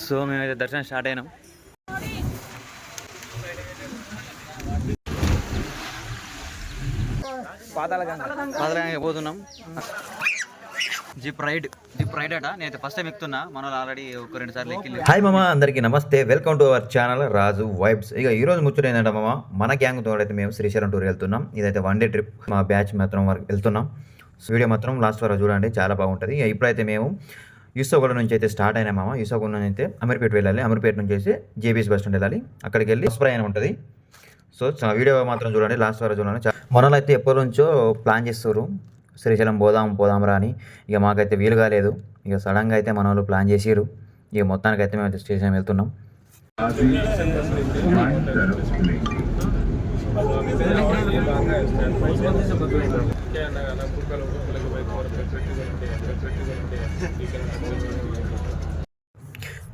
So మేమైతే దర్శనం start అయినాం. పాతాళగంగ పోతున్నాం. జిప్ రైడ్ అట. నేను ఫస్ట్ టైం ఎక్కుతున్నా. మన ఆల్రెడీ ఒక 2 సార్లు ఎక్కి. హాయ్ మామ, అందరికీ నమస్తే. Welcome to our channel Raju vibes. ఇక ఈ రోజు ముచ్చట ఏంటంటే మామ, మన గ్యాంగ్ తోడైతే మేము శ్రీశైలం టూర్ వెళ్తున్నాం. ఇదైతే 1 డే ట్రిప్. మా బ్యాచ్ మాత్రం వరకు వెళ్తున్నాం. వీడియో మాత్రం లాస్ట్ వరకు చూడండి, చాలా బాగుంటుంది. ఇప్పుడైతే మేము యూసఫగూడ నుంచి అయితే స్టార్ట్ అయినా మామ. యూసఫగూడ నుంచి అయితే అమీర్పేట వెళ్ళాలి. అమీర్పేట నుంచి అయితే జేబీఎస్ బస్ స్టాండ్ వెళ్ళాలి. అక్కడికి వెళ్ళి బస్ ప్రయాణం ఉంటుంది. సో వీడియో మాత్రం చూడండి, లాస్ట్ వరకు చూడండి. మనలో అయితే ఎప్పటి నుంచో ప్లాన్ చేస్తారు శ్రీశైలం పోదాం రా అని. ఇక మాకైతే వీలు కాలేదు. ఇక సడన్గా అయితే మన వాళ్ళు ప్లాన్ చేసిరు. ఇక మొత్తానికి అయితే మేము శ్రీశైలం వెళ్తున్నాం.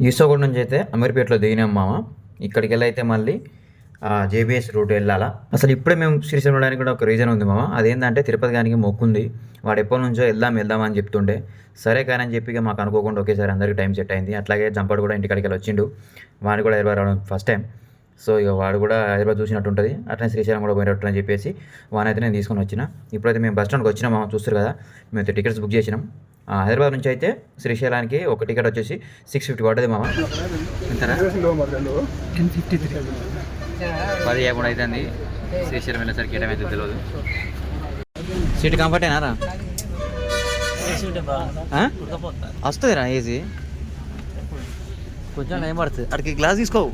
ఈసోగూడ నుంచి అయితే అమీర్పేటలో దిగినాం మామ. ఇక్కడికి వెళ్ళి అయితే మళ్ళీ జేబీఎస్ రూట్ వెళ్ళాలా. అసలు ఇప్పుడే మేము శ్రీశైలం వెళ్ళడానికి కూడా ఒక రీజన్ ఉంది మామ. అదేంటంటే తిరుపతి గారికి మొక్కుంది. వాడు ఎప్పటి నుంచో వెళ్దాం అని చెప్తుండే. సరే కానీ అని చెప్పి మాకు అనుకోకుండా ఒకేసారి అందరికీ టైం సెట్ అయింది. అట్లాగే జంపాడు కూడా ఇంటికాడికి వెళ్ళి వచ్చిండు. వాడు కూడా హైదరాబాద్ రావడం ఫస్ట్ టైం. సో ఇక వాడు కూడా హైదరాబాద్ చూసినట్టు ఉంటుంది. అట్లనే శ్రీశైలం కూడా పోయినట్టు అని చెప్పేసి వానైతే నేను తీసుకొని వచ్చిన. ఇప్పుడైతే మేము బస్ స్టాండ్కి వచ్చినాం మామ. చూస్తారు కదా, మేము టికెట్స్ బుక్ చేసినాం. హైదరాబాద్ నుంచి అయితే శ్రీశైలానికి ఒక టికెట్ వచ్చేసి 650 పడుతుంది మామ. 10 ఏకుండా అవుతుంది. శ్రీశైలం వెళ్ళేసరికి ఏటమైతే తెలియదు. సీట్ కంఫర్ట్ అయినారా? వస్తుందిరా ఏసీ. కొంచెం టైం పడుతుంది. అక్కడికి గ్లాస్ తీసుకోవు.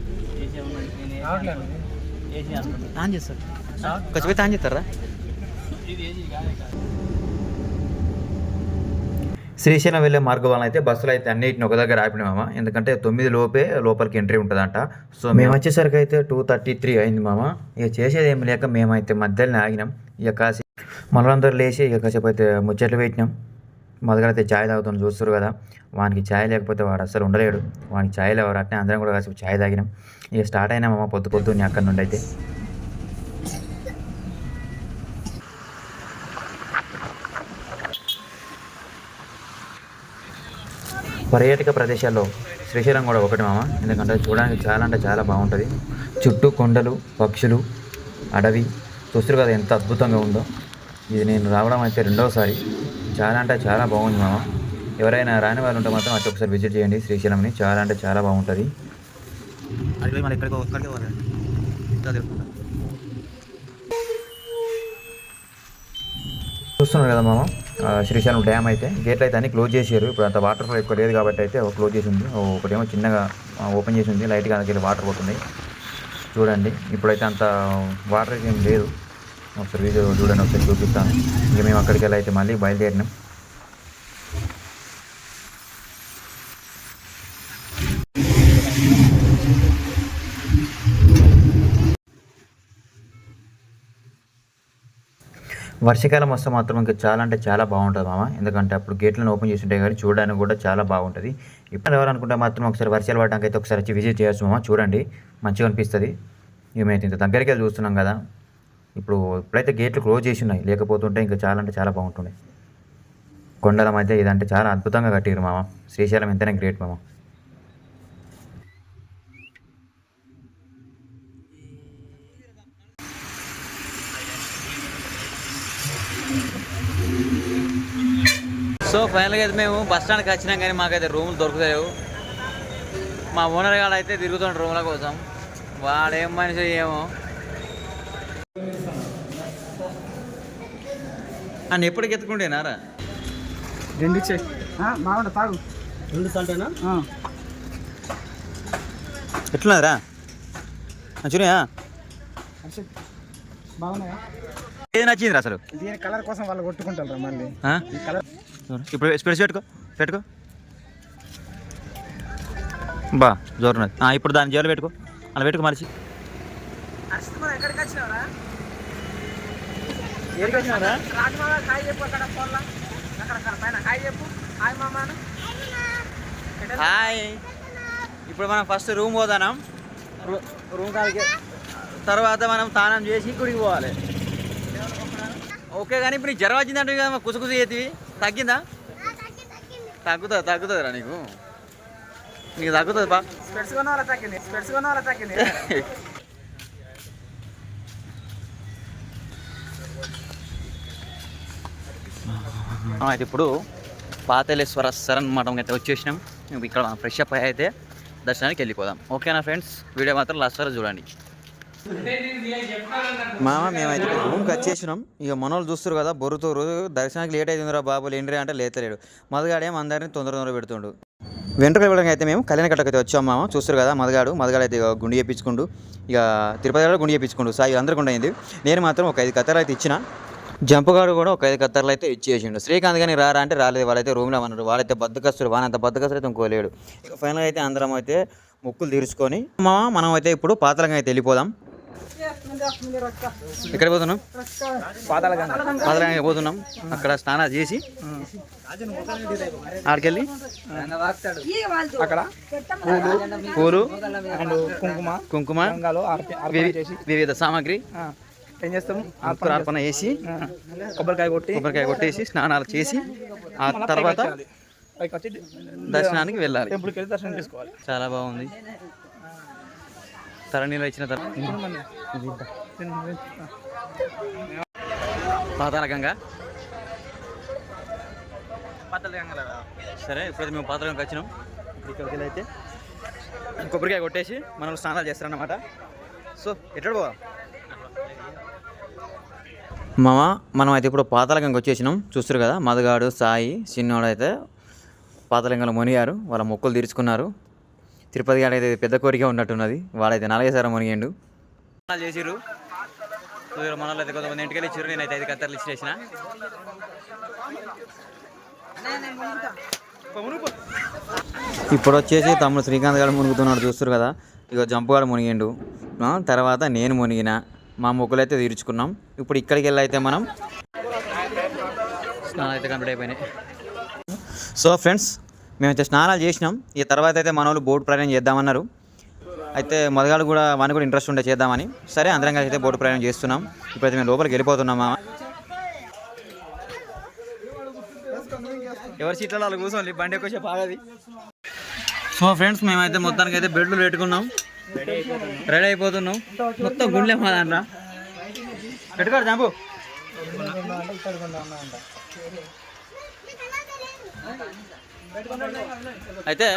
ఆన్ చేస్తారు, కొంచెం ఆన్ చేస్తారా? శ్రీశైలం వెళ్ళే మార్గం వల్ల అయితే బస్సులు అయితే అన్నిటిని ఒక దగ్గర ఆపినామా. ఎందుకంటే 9 లోపే లోపలికి ఎంట్రీ ఉంటుందంట. సో మేము వచ్చేసరికి అయితే 2:33 అయింది మామ. ఇక చేసేది ఏమి లేక మేమైతే మధ్యలోనే ఆగినాం. ఇక కాసి మనలందరూ లేచి ఇక కాసేపు అయితే ముచ్చట్లు పెట్టినాం. మొదలుగా అయితే ఛాయ్ తాగుతాను, చూస్తారు కదా. వానికి ఛాయ్ లేకపోతే వాడు అస్సలు ఉండలేడు. వానికి ఛాయ్ లేవరు. అట్నే అందరం కూడా కాసేపు ఛాయ్ తాగినాం. ఇక స్టార్ట్ అయినా మామ పొద్దున్నే అక్కడి నుండి అయితే. పర్యాటక ప్రదేశాల్లో శ్రీశైలం కూడా ఒకటి మామ. ఎందుకంటే చూడడానికి చాలా అంటే చాలా బాగుంటుంది. చుట్టూ కొండలు, పక్షులు, అడవి, చూస్తారు కదా ఎంత అద్భుతంగా ఉందో. ఇది నేను రావడం అయితే 2వ సారి. చాలా అంటే చాలా బాగుంది మామ. ఎవరైనా రాని వాళ్ళు ఉంటే మాత్రం అది ఒకసారి విజిట్ చేయండి శ్రీశైలంని. చాలా అంటే చాలా బాగుంటుంది. చూస్తున్నారు కదా మామ, శ్రీశైలం డ్యామ్ అయితే గేట్లు అయితే అన్ని క్లోజ్ చేశారు. ఇప్పుడు అంత వాటర్ ఫ్లో ఎక్కువ లేదు కాబట్టి అయితే క్లోజ్ చేసి ఉంది. ఒకటేమో చిన్నగా ఓపెన్ చేసి ఉంది. లైట్గా అందుకెళ్ళి వాటర్ పోతుంది చూడండి. ఇప్పుడైతే అంత వాటర్ ఏం లేదు. ఒకసారి వీడియో చూడండి, ఒకసారి చూపిస్తాను. ఇక మేము అక్కడికి వెళ్ళి అయితే మళ్ళీ బయలుదేరినాం. వర్షాకాలం వస్తే మాత్రం ఇంకా చాలా అంటే చాలా బాగుంటుంది మామ. ఎందుకంటే అప్పుడు గేట్లను ఓపెన్ చేసి ఉంటాయి కానీ చూడడానికి కూడా చాలా బాగుంటుంది. ఇప్పుడు ఎవరనుకుంటే మాత్రం ఒకసారి వర్షాలు పడడానికి అయితే ఒకసారి వచ్చి విజిట్ చేయొచ్చు మామ. చూడండి, మంచిగా అనిపిస్తుంది. మేమైతే ఇంత దగ్గరికి వెళ్ళి చూస్తున్నాం కదా. ఇప్పుడైతే గేట్లు క్లోజ్ చేసి ఉన్నాయి. లేకపోతుంటే ఇంకా చాలా అంటే చాలా బాగుంటుండే. కొండల మధ్య ఇదంటే చాలా అద్భుతంగా కట్టిరు మామ. శ్రీశైలం ఎంతైనా గ్రేట్ మామ. సో ఫైనల్గా అయితే మేము బస్ స్టాండ్కి వచ్చినాం కానీ మాకైతే రూములు దొరుకుతాయి. మా ఓనర్ గారు అయితే తిరుగుతుంటారు రూమ్ల కోసం. వాడేం మనిషి ఏమో. అని ఎప్పటికి ఎత్తుకుంటేనారా? 2 ఇచ్చే బాగుంటుంది. తాగు 2 సాల్టేనా? ఎట్లున్నదిరా చూడయా? బాగున్నాయా? ఏది నచ్చింది అసలు? దీని కలర్ కోసం వాళ్ళు కొట్టుకుంటారు మళ్ళీ. ఇప్పుడు స్పెడ్స్ పెట్టుకో బా జోరున్నది. ఇప్పుడు దాని జోలు పెట్టుకో, అలా పెట్టుకో మనిషి. హాయ్. ఇప్పుడు మనం ఫస్ట్ రూమ్ పోదాం. రూమ్ కాడికి తర్వాత మనం స్నానం చేసి గుడికి పోవాలి. ఓకే, కానీ ఇప్పుడు నీకు జ్వరం వచ్చిందంటే కదా కుసుకుసు చేతివి. తగ్గిందా? తగ్గుతుందిరా నీకు. నీకు తగ్గుతుంది బా. అయితే ఇప్పుడు పాతలేశ్వర శరణ్ మఠం అయితే వచ్చేసినాం. ఇక్కడ ఫ్రెష్ అప్ అయితే దర్శనానికి వెళ్ళిపోదాం. ఓకేనా ఫ్రెండ్స్, వీడియో మాత్రం లాస్ట్ వరకు చూడండి. మామ మేమైతే రూమ్కి వచ్చేసినాం. ఇక మనోళ్ళు చూస్తారు కదా బొరుతూరు దర్శనానికి లేట్ అవుతుందిరా బాబు లేండిరా అంటే లేతలేడు. మదగాడేం అందరినీ తొందర పెడుతుండు. వెంట్రుకలు ఇవ్వడానికి అయితే మేము కళ్యాణకట్టకు అయితే వచ్చాం మామ. చూస్తారు కదా మదగాడు అయితే ఇక గుండి చేయించుకుండు. ఇక తిరుపతి కూడా గుండి చేయించుకుండు. సాయి అందరికీ ఉండయింది. నేను మాత్రం ఒక 5 కత్తెరలు అయితే ఇచ్చిన. జంపుగాడు కూడా ఒక 5 కత్తెరలు అయితే ఇచ్చేసిండు. శ్రీకాంత్ కానీ రారా అంటే రాలేదు. వాళ్ళైతే రూమ్లో అన్నారు. వాళ్ళైతే బద్దకస్తుడు, వానంత బద్దకస్తుడు అయితే ఇంకోలేడు. ఇక ఫైనల్గా అయితే అందరం అయితే మొక్కులు తీర్చుకొని మనం అయితే ఇప్పుడు పాతలంగా అయితే వెళ్ళిపోదాం. ఎక్కడ పోతున్నాం? పాతలంగా పోతున్నాం. అక్కడ స్నానాలు చేసి ఆడికెళ్ళి అక్కడ పూలు అండ్ కుంకుమ వివిధ సామాగ్రి ఏం చేస్తాం అర్పణ వేసి కొబ్బరికాయ కొట్టేసి స్నానాలు చేసి ఆ తర్వాత దర్శనానికి వెళ్ళాలి. టెంపుల్కి వెళ్ళి దర్శనం చేసుకోవాలి. చాలా బాగుంది. తరణిలో ఇచ్చిన పాతాళగంగా. సరే ఇప్పుడైతే మేము పాతాళగంగా వచ్చినాం. ఇక్కడికి వెళ్ళి అయితే కొబ్బరికాయ కొట్టేసి మనం స్నానాలు చేస్తారన్నమాట. సో ఎక్కడ పోవా మామ? మనం అయితే ఇప్పుడు పాతాళగంగా వచ్చేసినాం. చూస్తారు కదా మదగాడు సాయి చిన్నోడు అయితే పాతాళగంగలో మునిగారు. వాళ్ళ మొక్కులు తీర్చుకున్నారు. తిరుపతి గారు అయితే పెద్ద కోరిక ఉన్నట్టున్నది. వాడైతే 4 సార్లు మునిగిండు. చేసిర్రు మన అయితే కొంతమంది ఇంటికి వెళ్ళి ఇచ్చారు. నేనైతే 5 కత్తెరలు ఇచ్చేసిన. ఇప్పుడు వచ్చేసి తమ్ముడు శ్రీకాంత్ గారు మునుగుతున్నాడు. చూస్తారు కదా ఇక జంపుగాడు మునిగిండు. తర్వాత నేను మునిగిన. మా మొక్కులు అయితే తీర్చుకున్నాం. ఇప్పుడు ఇక్కడికి వెళ్ళి అయితే మనం స్నానాలు అయితే కంప్లీట్ అయిపోయినాయి. సో ఫ్రెండ్స్ మేమైతే స్నానాలు చేసినాం. ఈ తర్వాత అయితే మన వాళ్ళు బోట్ ప్రయాణం చేద్దామన్నారు. అయితే మొదగాడు కూడా మనకు కూడా ఇంట్రెస్ట్ ఉండే చేద్దామని. సరే అందరం కలిసి అయితే బోట్ ప్రయాణం చేస్తున్నాం. ఇప్పుడైతే మేము లోపలికి వెళ్ళిపోతున్నాం. ఎవరి సీట్లలో వాళ్ళు కూర్చోండి, బండి ఎక్కువ బాగది. సో ఫ్రెండ్స్ మేమైతే మొత్తానికి అయితే బెడ్లు పెట్టుకున్నాం, రెడీ అయిపోతున్నాం. మొత్తం గుండె మా దాంట్లో పెట్టుకోడు జాంపు. అయితే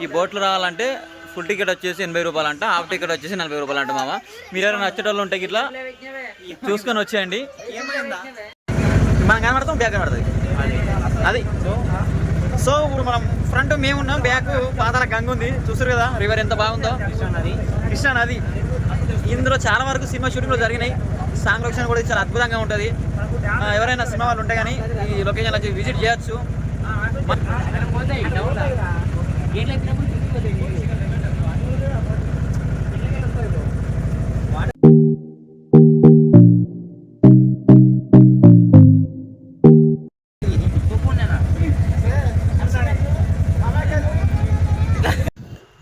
ఈ బోట్లు రావాలంటే ఫుల్ టికెట్ వచ్చేసి 80 రూపాయలు అంట, హాఫ్ టికెట్ వచ్చేసి 40 రూపాయలు అంట. మామ మీరు ఎవరైనా నచ్చేటోళ్ళు ఉంటే ఇట్లా చూసుకొని వచ్చేయండి. మనం కనబడతాం, బ్యాగ్ కనబడుతుంది అది. సో ఇప్పుడు మనం ఫ్రంట్ మేము ఉన్నాం, బ్యాక్ పాతాల గంగ ఉంది. చూస్తారు కదా రివర్ ఎంత బాగుందో, కృష్ణా నది. ఇందులో చాలా వరకు సినిమా షూటింగ్లో జరిగినాయి. సాంగ్ లొకేషన్ కూడా చాలా అద్భుతంగా ఉంటుంది. ఎవరైనా సినిమా వాళ్ళు ఉంటే కానీ ఈ లొకేషన్లో వచ్చి విజిట్ చేయొచ్చు.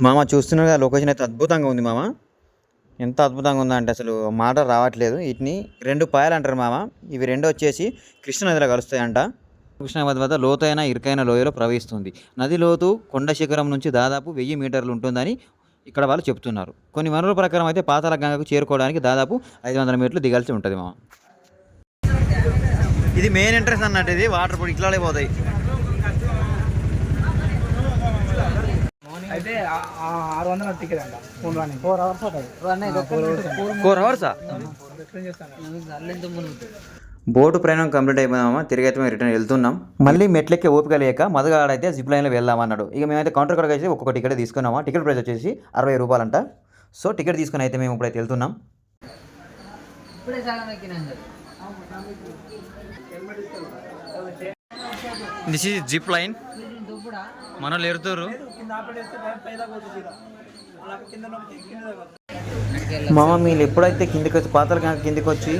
మామ చూస్తున్నారు కదా లొకేషన్ అయితే అద్భుతంగా ఉంది మామ. ఎంత అద్భుతంగా ఉందంటే అసలు మాట రావట్లేదు. వీటిని 2 పాయలు అంటారు మామ. ఇవి 2 వచ్చేసి కృష్ణ నదిలో కలుస్తాయంట. కృష్ణానది వద్ద లోతైన ఇరుకైన లోయలో ప్రవహిస్తుంది. నది లోతు కొండ శిఖరం నుంచి దాదాపు 1000 మీటర్లు ఉంటుందని ఇక్కడ వాళ్ళు చెప్తున్నారు. కొన్ని వనరుల ప్రకారం అయితే పాతాళ గంగకు చేరుకోవడానికి దాదాపు 500 మీటర్లు దిగాల్సి ఉంటుంది మామ. ఇది మెయిన్ ఎంట్రెన్స్ అన్నట్టు. ఇది వాటర్ ఇప్పుడు ఇట్లానే పోతాయి. అయితే 600 టికెట్ అంట. 4 అవర్స్ అవుతుంది. 4 అవర్సా? బోటు ప్రయాణం కంప్లీట్ అయిపోయామా. తిరిగి అయితే మేము రిటర్న్ వెళ్తున్నాం. మళ్ళీ మెట్లెక్కి ఓపిక లేక మదగాడైతే జిప్ లైన్లో వెళ్దామన్నాడు. ఇక మేమైతే కౌంటర్ కడకి వచ్చి ఒక్కొక్క టికెట్ తీసుకున్నామా. టికెట్ ప్రైస్ వచ్చేసి 60 రూపాయలు అంట. సో టికెట్ తీసుకుని అయితే మేము ఇప్పుడైతే వెళ్తున్నాం. This is zip line. మనోళ్ళు ఎరుతురు. మామ మీరు ఎప్పుడైతే కిందికి వచ్చి పాతాళ గంగ కిందికి వచ్చి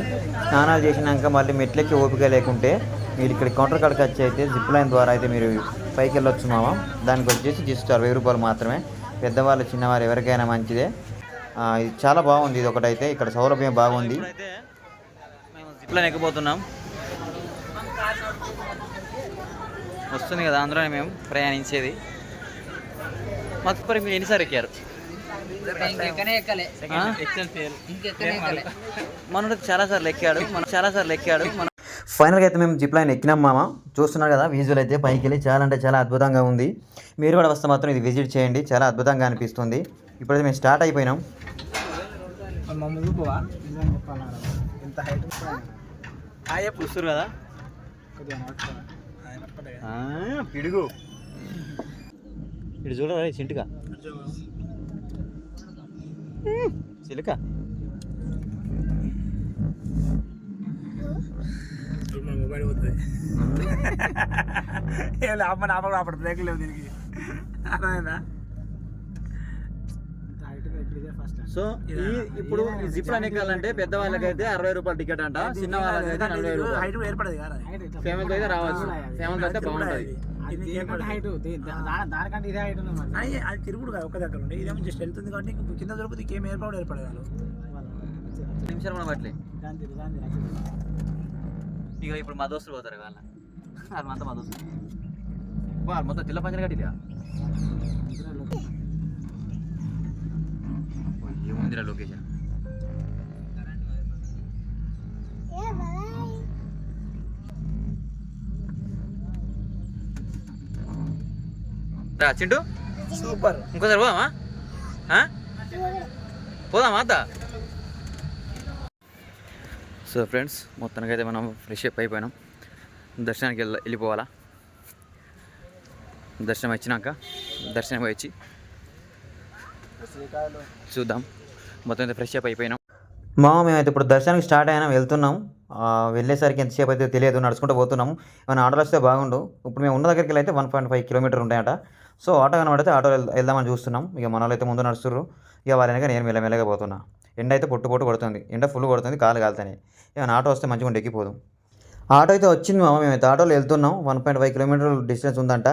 స్నానాలు చేసినాక మళ్ళీ మెట్లెక్కి ఓపిక లేకుంటే మీరు ఇక్కడ కౌంటర్ కాడికి వచ్చి అయితే జిప్ లైన్ ద్వారా అయితే మీరు పైకి వెళ్ళొచ్చు మామ. దానికి వచ్చేసి జస్ట్ 60 రూపాయలు మాత్రమే. పెద్దవాళ్ళు చిన్నవారు ఎవరికైనా మంచిదే. ఇది చాలా బాగుంది. ఇది ఒకటైతే ఇక్కడ సౌలభ్యం బాగుంది. మేము జిప్ లైన్ ఎక్కిపోతున్నాం. వస్తుంది కదా అందులోనే మేము ప్రయాణించేది. మక్స్పరి మీరు ఎన్నిసార్లు ఎక్కారు? మనకు చాలాసార్లు ఎక్కాడు. ఫైనల్గా అయితే మేము జిప్ లైన్ ఎక్కినాం మామ. చూస్తున్నారు కదా విజువల్ అయితే పైకి వెళ్ళి చాలా అంటే చాలా అద్భుతంగా ఉంది. మీరు కూడా వస్తే మాత్రం ఇది విజిట్ చేయండి, చాలా అద్భుతంగా అనిపిస్తుంది. ఇప్పుడైతే మేము స్టార్ట్ అయిపోయినాం. చూస్తారు కదా పిడుగు ఇటు చూడరా చింటుగా చిలుక మొబైల్ పోతుంది. అప్పుడు బ్రేక్ లేవు దీనికి. అర్థమైందా? సో ఇప్పుడు ఈ జిప్ లైన్ ఎక్కాలంటే పెద్ద వాళ్ళకైతే 60 రూపాయల టికెట్ అంట, చిన్న వాళ్ళకైతే 40 రూపాయలు. హైట్ ఏర్పడదు కదా, ఫ్యామిలీతో అయితే రావచ్చు, ఫ్యామిలీతో అయితే బాగుంటుంది. దానికంటే ఇదే హైట్ ఉంది. అది తిరుగుడు కదా ఒక్క దగ్గర ఉండి, ఇదేమో జస్ట్ వెళ్తుంది కాబట్టి కింద దొరుకుతుంది. ఇంకేం ఏర్పడదు నిమిషాలు మనం అట్లే. ఇక ఇప్పుడు మా దోస్తులు పోతారు వాళ్ళ అంతా మా దోస్తులు మొత్తం తెల్ల పంచలు కట్టిగా ఏముందిరా లొకేషన్. చింటూ సూపర్. ఇంకోసారి పోదామా అంతా? సో ఫ్రెండ్స్, మొత్తానికైతే మనం ఫ్రెష్ అప్ అయిపోయినాం. దర్శనానికి వెళ్ళిపోవాలా. దర్శనం వచ్చినాక దర్శనం వచ్చి చూద్దాం. మొత్తం అయితే ఫ్రెష్ అప్ అయిపోయినాం. మేమైతే ఇప్పుడు దర్శనానికి స్టార్ట్ అయినా వెళ్తున్నాం. వెళ్ళేసరికి ఎంతసేపు అయితే తెలియదు, నడుచుకుంటూ పోతున్నాము. ఏమైనా ఆటోలు వస్తే బాగుండు. ఇప్పుడు మేము ఉన్న దగ్గరికి వెళ్ళి అయితే 1.5 కిలోమీటర్ ఉంటాయట. సో ఆటో కనబడితే ఆటో వెళ్దామని చూస్తున్నాం. ఇక మన వాళ్ళు అయితే ముందు నడుస్తుర్రు, ఇక వాళ్ళ వెనక నేను మెల్లమెల్లగా పోతున్నా. ఎండ అయితే పొట్టు కొడుతుంది, ఎండ ఫుల్ కొడుతుంది, కాలు కాలుతాయి. ఏమైనా ఆటో వస్తే మంచిగా ఎక్కిపోదు. ఆటో అయితే వచ్చింది మామ. మేమైతే ఆటోలో వెళ్తున్నాం. 1.5 కిలోమీటర్ డిస్టెన్స్ ఉందంట.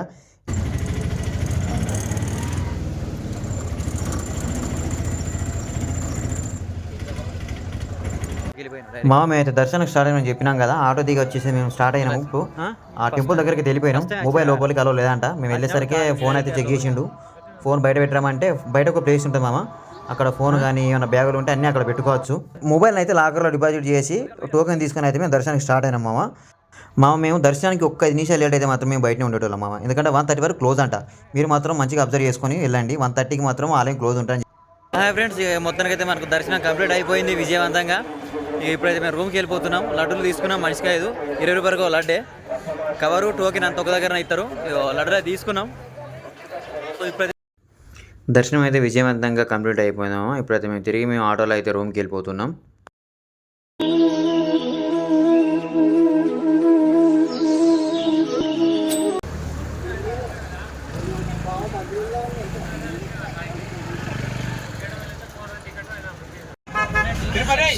మేమైతే దర్శనానికి స్టార్ట్ అయినా చెప్పినాం కదా. ఆటో దిగి వచ్చేసి మేము స్టార్ట్ అయినాము. ఇప్పుడు ఆ టెంపుల్ దగ్గరికి వెళ్ళిపోయినాం. మొబైల్ లోపలికి అలో లేదంట. మేము వెళ్ళేసరికి ఫోన్ అయితే చెక్ చేసిండు. ఫోన్ బయట పెట్టామంటే బయట ఒక ప్లేస్ ఉంటుంది మామ, అక్కడ ఫోన్ కానీ ఏమైనా బ్యాగులు ఉంటే అన్నీ అక్కడ పెట్టుకోవచ్చు. మొబైల్ అయితే లాకర్లో డిపాజిట్ చేసి టోకెన్ తీసుకొని అయితే మేము దర్శనానికి స్టార్ట్ అయినాం మామ. మేము దర్శనానికి ఒక్క 5 నిమిషాలు లేట్ అయితే మాత్రం మేము బయటనే ఉండేటోళ్ళం మామ. ఎందుకంటే 1:30 వరకు క్లోజ్ అంట. మీరు మాత్రం మంచిగా అబ్జర్వ్ చేసుకొని వెళ్ళండి. 1:30కి మాత్రం ఆలయం క్లోజ్ ఉంటుంది. హాయ్ ఫ్రెండ్స్, మొత్తానికి అయితే మనకు దర్శనం కంప్లీట్ అయిపోయింది విజయవంతంగా. ఇప్పుడైతే మేము రూమ్కి వెళ్ళిపోతున్నాం. లడ్డూలు తీసుకున్నాం, మనిషికి 20 రూపాయలకు లడ్డే. కవరు టోకెన్ అంత ఒక దగ్గర ఇస్తారు. లడ్డూలు తీసుకున్నాం. సో ఇప్పుడైతే దర్శనం అయితే విజయవంతంగా కంప్లీట్ అయిపోయినాము. ఇప్పుడైతే మేము తిరిగి ఆటోలో అయితే రూమ్కి వెళ్ళిపోతున్నాం.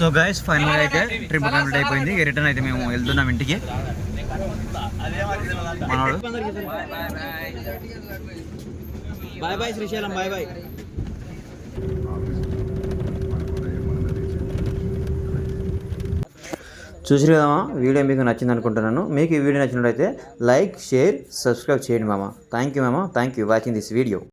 సో గైస్, ఫైనల్గా అయితే ట్రిప్ కంప్లీట్ అయిపోయింది. రిటర్న్ అయితే మేము వెళ్తున్నాం ఇంటికి. మనోడు bye bye Srisailam, bye bye. చూసారు కదా వీడియో మీకు నచ్చింది అనుకుంటున్నాను. మీకు ఈ వీడియో నచ్చినట్లయితే లైక్, షేర్, సబ్స్క్రైబ్ చేయండి మామ. థ్యాంక్ యూ మామ. Thank you watching this video.